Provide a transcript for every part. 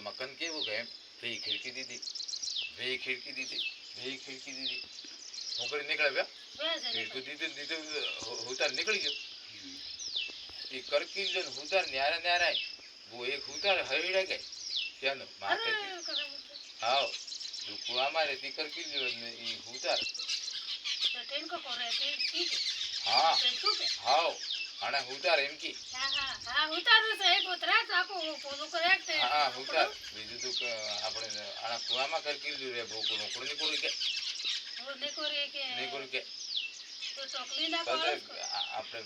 મકાન કેવું કે બે ખિડકી દીધી નોકરી નીકળ્યા ખિડકી દીધું હુતાર નીકળી ગયો એ કરકી જો હુતાર ન્યારા ન્યારા वो एक हुतार हरीड़ा गए क्या नो माते आओ दुखु हमारे तिकर की जो ये हुतार तो ट्रेन को करे ठीक है हाँ हाँ आना हुतार इनकी हाँ हुतार से एक उतरा तो आपको पोलो करेक्ट है हाँ हुतार बीजू तो આપણે આના કુવામાં કરકી જો રે બહુ કોનો કોની કોરી કે वो नहीं कोरी के तो टोकली ना कर આપણે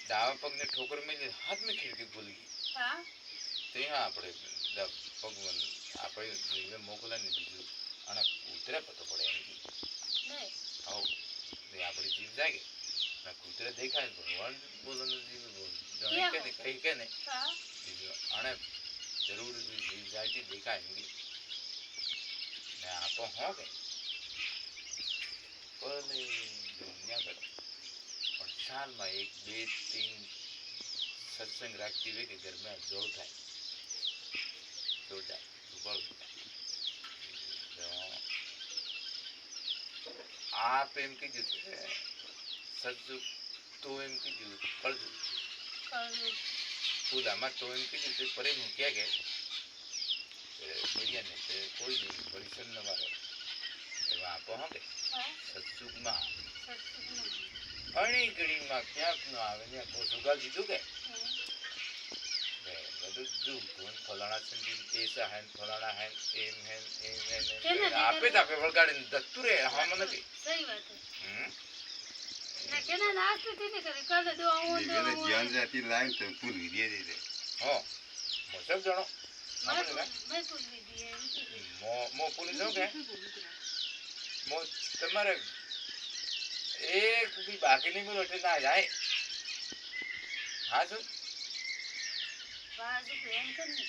દાવા પગને ઠોકર મેલી હાથ में खिड़की खुल गई हाँ तो यहाँ આપણે ભગવાન આપણે મોકલાને બીજું આના કૂતરે પતો પડે એમ नहीं આવો આપણી જીવ જાગે ના કૂતરે દેખાય ભગવાન બોલવાનું જીવ બોલ જાણે કે ને કઈ કે ને हाँ બીજું આને જરૂર જીવ જાતી દેખાય એમ ને આપો હો કે બોલે દુનિયા કરે પણ સાલમાં એક બે ત્રણ सत्संग રાખતી હોય કે ઘરમાં જોર થાય आप एम की जुत सज्जु तो एम की जुत पलजु पूला मत तो एम की जुत परे मुक्या के बढ़िया ने ते कोई नहीं बड़ी सन वाले एवा आप हो के सज्जु मा अणी गड़ी मा क्या न आवे ने को सुगाल दीदू के બધું જો કોણ ફલાણા છે એસા હે ફલાણા હે એમ આપે જ આપે વળગાડીને દત્તુ રે હમ નથી सही बात है ना केना नास्ते थी ने करे कर दो आऊं ये जान जाती लाइन तो पूरी दे दे हो मो सब जणो मैं पूछ ली दी मो पुलिस हो के मो તમારે એક भी બાકી નહીં બોલો એટલે ના જાય હા શું बाजू प्रेम करनी